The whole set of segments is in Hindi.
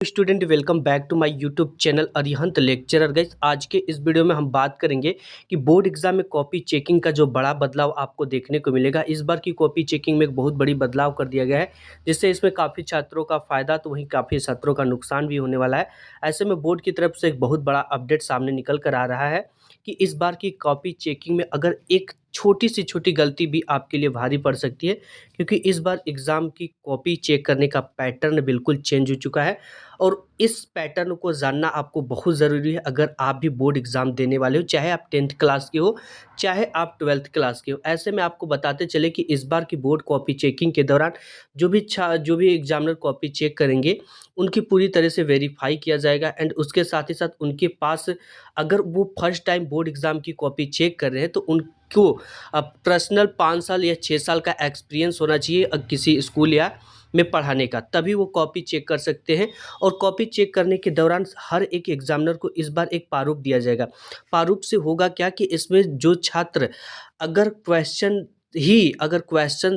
Student welcome back to my YouTube channel Arihant lecturer guys. आज के इस वीडियो में हम बात करेंगे कि बोर्ड एग्जाम में कॉपी चेकिंग का जो बड़ा बदलाव आपको देखने को मिलेगा। इस बार की कॉपी चेकिंग में एक बहुत बड़ी बदलाव कर दिया गया है, जिससे इसमें काफ़ी छात्रों का फ़ायदा तो वहीं काफ़ी छात्रों का नुकसान भी होने वाला है। ऐसे में बोर्ड की तरफ से एक बहुत बड़ा अपडेट सामने निकल कर आ रहा है कि इस बार की कॉपी चेकिंग में अगर एक छोटी से छोटी गलती भी आपके लिए भारी पड़ सकती है, क्योंकि इस बार एग्ज़ाम की कॉपी चेक करने का पैटर्न बिल्कुल चेंज हो चुका है। और इस पैटर्न को जानना आपको बहुत ज़रूरी है अगर आप भी बोर्ड एग्ज़ाम देने वाले हो, चाहे आप 10th क्लास के हो, चाहे आप 12th क्लास के हो। ऐसे में आपको बताते चले कि इस बार की बोर्ड कॉपी चेकिंग के दौरान जो भी एग्जामिनर कॉपी चेक करेंगे, उनकी पूरी तरह से वेरीफाई किया जाएगा। एंड उसके साथ ही साथ उनके पास अगर वो फर्स्ट टाइम बोर्ड एग्ज़ाम की कॉपी चेक कर रहे हैं तो उनको पर्सनल 5 साल या 6 साल का एक्सपीरियंस होना चाहिए किसी स्कूल या में पढ़ाने का, तभी वो कॉपी चेक कर सकते हैं। और कॉपी चेक करने के दौरान हर एक एग्जामिनर को इस बार एक प्रारूप दिया जाएगा। प्रारूप से होगा क्या कि इसमें जो छात्र अगर क्वेश्चन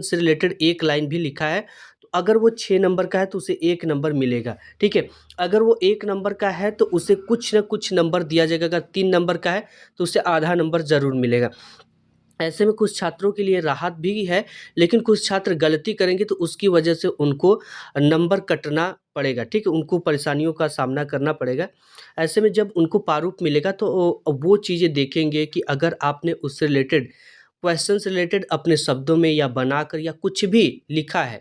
से रिलेटेड एक लाइन भी लिखा है, तो अगर वो 6 नंबर का है तो उसे 1 नंबर मिलेगा, ठीक है। अगर वो 1 नंबर का है तो उसे कुछ न कुछ नंबर दिया जाएगा। अगर 3 नंबर का है तो उसे आधा नंबर ज़रूर मिलेगा। ऐसे में कुछ छात्रों के लिए राहत भी है, लेकिन कुछ छात्र गलती करेंगे तो उसकी वजह से उनको नंबर कटना पड़ेगा, ठीक है, उनको परेशानियों का सामना करना पड़ेगा। ऐसे में जब उनको प्रारूप मिलेगा तो वो चीज़ें देखेंगे कि अगर आपने उससे रिलेटेड क्वेश्चन से रिलेटेड अपने शब्दों में या बनाकर या कुछ भी लिखा है,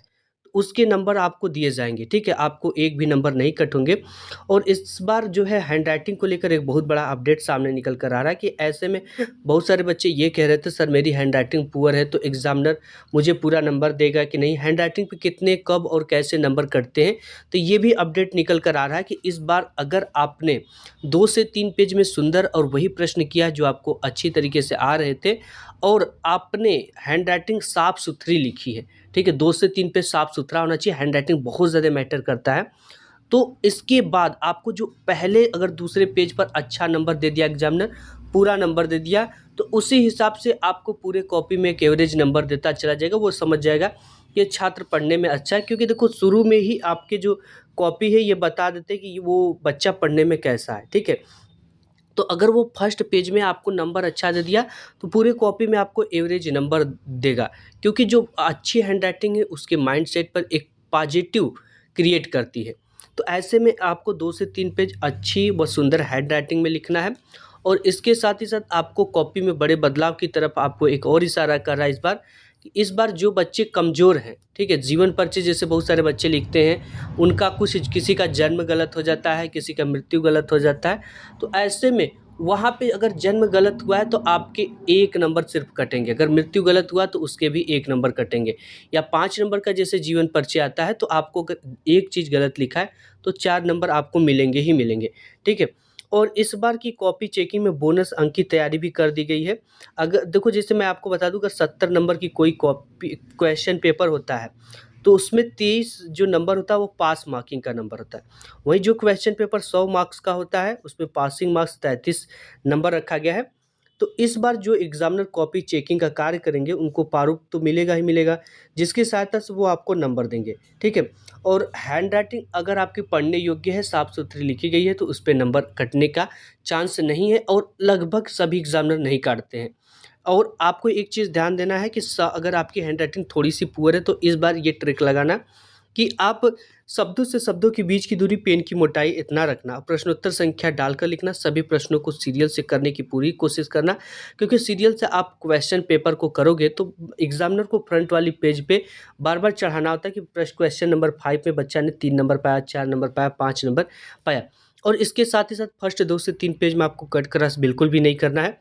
उसके नंबर आपको दिए जाएँगे, ठीक है? आपको एक भी नंबर नहीं कट होंगे। और इस बार जो है हैंडराइटिंग को लेकर एक बहुत बड़ा अपडेट सामने निकल कर आ रहा है कि ऐसे में बहुत सारे बच्चे ये कह रहे थे सर मेरी हैंडराइटिंग पुअर है तो एग्ज़ामिनर मुझे पूरा नंबर देगा कि नहीं? हैंडराइटिंग पे कितने, कब और कैसे नंबर कटते हैं? तो ये भी अपडेट निकल कर आ रहा है कि इस बार अगर आपने 2 से 3 पेज में सुंदर और वही प्रश्न किया जो आपको अच्छी तरीके से आ रहे थे और आपने हैंडराइटिंग साफ-सुथरी लिखी है, ठीक है, 2 से 3 पेज साफ-सुथरा होना चाहिए। हैंडराइटिंग बहुत ज़्यादा मैटर करता है। तो इसके बाद आपको जो पहले अगर दूसरे पेज पर अच्छा नंबर दे दिया एग्जामिनर, पूरा नंबर दे दिया, तो उसी हिसाब से आपको पूरे कॉपी में एक एवरेज नंबर देता चला जाएगा। वो समझ जाएगा कि ये छात्र पढ़ने में अच्छा है, क्योंकि देखो शुरू में ही आपके जो कॉपी है ये बता देते हैं कि वो बच्चा पढ़ने में कैसा है, ठीक है। तो अगर वो फर्स्ट पेज में आपको नंबर अच्छा दे दिया तो पूरे कॉपी में आपको एवरेज नंबर देगा, क्योंकि जो अच्छी हैंडराइटिंग है उसके माइंडसेट पर एक पॉजिटिव क्रिएट करती है। तो ऐसे में आपको 2 से 3 पेज अच्छी व सुंदर हैंडराइटिंग में लिखना है। और इसके साथ ही साथ आपको कॉपी में बड़े बदलाव की तरफ आपको एक और इशारा कर रहा है इस बार, कि इस बार जो बच्चे कमज़ोर हैं, ठीक है, जीवन परिचय जैसे बहुत सारे बच्चे लिखते हैं, उनका कुछ किसी का जन्म गलत हो जाता है, किसी का मृत्यु गलत हो जाता है। तो ऐसे में वहाँ पे अगर जन्म गलत हुआ है तो आपके 1 नंबर सिर्फ कटेंगे, अगर मृत्यु गलत हुआ तो उसके भी 1 नंबर कटेंगे। या 5 नंबर का जैसे जीवन परिचय आता है तो आपको अगर एक चीज़ गलत लिखा है तो 4 नंबर आपको मिलेंगे ही मिलेंगे, ठीक है। और इस बार की कॉपी चेकिंग में बोनस अंक की तैयारी भी कर दी गई है। अगर देखो, जैसे मैं आपको बता दूँ, अगर 70 नंबर की कोई कॉपी क्वेश्चन पेपर होता है तो उसमें 23 जो नंबर होता है वो पास मार्किंग का नंबर होता है। वहीं जो क्वेश्चन पेपर 100 मार्क्स का होता है उसमें पासिंग मार्क्स 33 नंबर रखा गया है। तो इस बार जो एग्जामिनर कॉपी चेकिंग का कार्य करेंगे उनको प्रारूप तो मिलेगा ही मिलेगा, जिसकी सहायता से वो आपको नंबर देंगे, ठीक है। और हैंडराइटिंग अगर आपकी पढ़ने योग्य है, साफ सुथरी लिखी गई है, तो उस पर नंबर कटने का चांस नहीं है और लगभग सभी एग्जामिनर नहीं काटते हैं। और आपको एक चीज़ ध्यान देना है कि अगर आपकी हैंडराइटिंग थोड़ी सी पुअर है तो इस बार ये ट्रिक लगाना कि आप शब्दों से शब्दों के बीच की दूरी, पेन की मोटाई इतना रखना, प्रश्नोत्तर संख्या डालकर लिखना, सभी प्रश्नों को सीरियल से करने की पूरी कोशिश करना, क्योंकि सीरियल से आप क्वेश्चन पेपर को करोगे तो एग्जामिनर को फ्रंट वाली पेज पे बार बार चढ़ाना होता है कि क्वेश्चन नंबर 5 में बच्चा ने 3 नंबर पाया, 4 नंबर पाया, 5 नंबर पाया। और इसके साथ ही साथ फर्स्ट 2 से 3 पेज में आपको कट क्रॉस बिल्कुल भी नहीं करना है।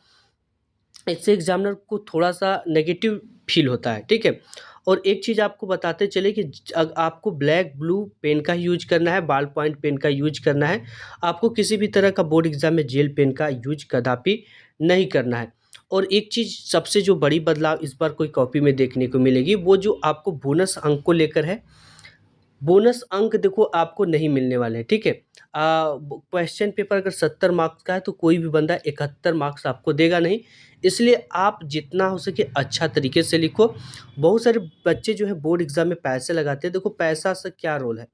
इससे एग्जामिनर को थोड़ा-सा नेगेटिव फ़ील होता है, ठीक है? और एक चीज़ आपको बताते चले कि आपको ब्लैक ब्लू पेन का यूज़ करना है, बॉल पॉइंट पेन का यूज़ करना है। आपको किसी भी तरह का बोर्ड एग्ज़ाम में जेल पेन का यूज़ कदापि नहीं करना है। और एक चीज़ सबसे जो बड़ी बदलाव इस बार कोई कॉपी में देखने को मिलेगी, वो जो आपको बोनस अंक को लेकर है। बोनस अंक देखो आपको नहीं मिलने वाले हैं, ठीक है। क्वेश्चन पेपर अगर 70 मार्क्स का है तो कोई भी बंदा 71 मार्क्स आपको देगा नहीं, इसलिए आप जितना हो सके अच्छा तरीके से लिखो। बहुत सारे बच्चे जो है बोर्ड एग्जाम में पैसे लगाते हैं, देखो पैसा से क्या रोल है,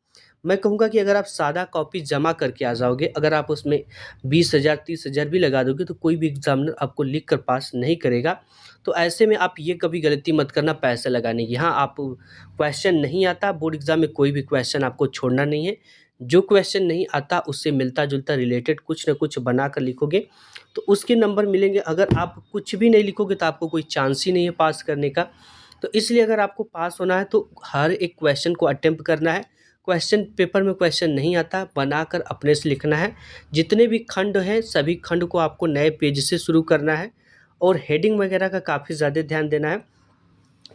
मैं कहूँगा कि अगर आप सादा कॉपी जमा करके आ जाओगे, अगर आप उसमें 20,000 30,000 भी लगा दोगे तो कोई भी एग्ज़ामिनर आपको लिख कर पास नहीं करेगा। तो ऐसे में आप ये कभी गलती मत करना पैसे लगाने की। हाँ, आप क्वेश्चन नहीं आता बोर्ड एग्ज़ाम में, कोई भी क्वेश्चन आपको छोड़ना नहीं है। जो क्वेश्चन नहीं आता उससे मिलता-जुलता रिलेटेड कुछ न कुछ बनाकर लिखोगे तो उसके नंबर मिलेंगे। अगर आप कुछ भी नहीं लिखोगे तो आपको कोई चांस ही नहीं है पास करने का। तो इसलिए अगर आपको पास होना है तो हर एक क्वेश्चन को अटेम्प्ट करना है। क्वेश्चन पेपर में क्वेश्चन नहीं आता, बनाकर अपने से लिखना है। जितने भी खंड हैं सभी खंड को आपको नए पेज से शुरू करना है और हेडिंग वगैरह का काफ़ी ज़्यादा ध्यान देना है,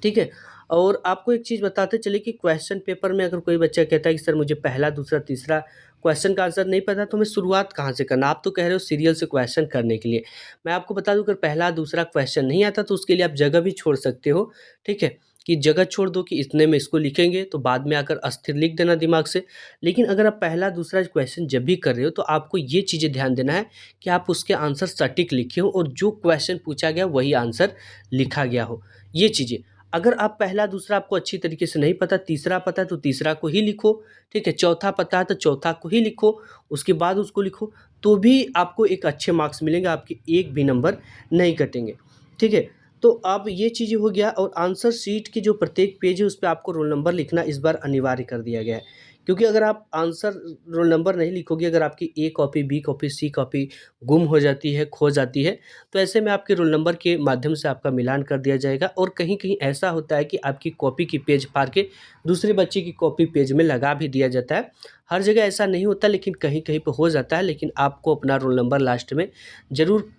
ठीक है? और आपको एक चीज़ बताते चले कि क्वेश्चन पेपर में अगर कोई बच्चा कहता है कि सर मुझे पहला, दूसरा, तीसरा क्वेश्चन का आंसर नहीं पता तो हमें शुरुआत कहाँ से करना? आप तो कह रहे हो सीरियल से क्वेश्चन करने के लिए। मैं आपको बता दूँ अगर पहला, दूसरा क्वेश्चन नहीं आता तो उसके लिए आप जगह भी छोड़ सकते हो, ठीक है? कि जगह छोड़ दो कि इतने में इसको लिखेंगे तो बाद में आकर अस्थिर लिख देना दिमाग से। लेकिन अगर आप पहला, दूसरा क्वेश्चन जब भी कर रहे हो तो आपको ये चीज़ें ध्यान देना है कि आप उसके आंसर सटीक लिखे हो और जो क्वेश्चन पूछा गया वही आंसर लिखा गया हो। ये चीज़ें अगर आप पहला, दूसरा आपको अच्छी तरीके से नहीं पता, तीसरा पता है तो तीसरा को ही लिखो, ठीक है? चौथा पता है तो चौथा को ही लिखो, उसके बाद उसको लिखो, तो भी आपको एक अच्छे मार्क्स मिलेंगे, आपके एक भी नंबर नहीं कटेंगे, ठीक है? तो अब ये चीज़ें हो गया और आंसर शीट की जो प्रत्येक पेज है उस पे आपको रोल नंबर लिखना इस बार अनिवार्य कर दिया गया है। क्योंकि अगर आप आंसर रोल नंबर नहीं लिखोगे, अगर आपकी A copy, B copy, C copy गुम हो जाती है, खो जाती है, तो ऐसे में आपके रोल नंबर के माध्यम से आपका मिलान कर दिया जाएगा और कहीं-कहीं ऐसा होता है कि आपकी कॉपी की पेज फाड़ के दूसरे बच्चे की कॉपी पेज में लगा भी दिया जाता है। हर जगह ऐसा नहीं होता लेकिन कहीं-कहीं पे हो जाता है, लेकिन आपको अपना रोल नंबर लास्ट में ज़रूर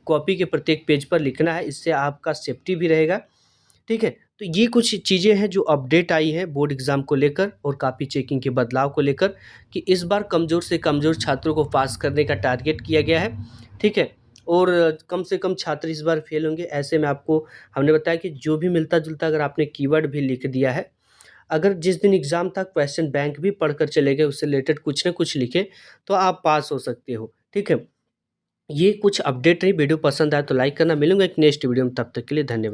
कॉपी के प्रत्येक पेज पर लिखना है, इससे आपका सेफ्टी भी रहेगा, ठीक है? तो ये कुछ चीज़ें हैं जो अपडेट आई हैं बोर्ड एग्ज़ाम को लेकर और कॉपी चेकिंग के बदलाव को लेकर कि इस बार कमज़ोर से कमज़ोर छात्रों को पास करने का टारगेट किया गया है, ठीक है? और कम से कम छात्र इस बार फेल होंगे। ऐसे में आपको हमने बताया कि जो भी मिलता-जुलता अगर आपने कीवर्ड भी लिख दिया है, अगर जिस दिन एग्ज़ाम था क्वेश्चन बैंक भी पढ़कर चले गए, उससे रिलेटेड कुछ न कुछ लिखे, तो आप पास हो सकते हो, ठीक है? ये कुछ अपडेट रही, वीडियो पसंद आया तो लाइक करना। मिलूँगा एक नेक्स्ट वीडियो में, तब तक के लिए धन्यवाद।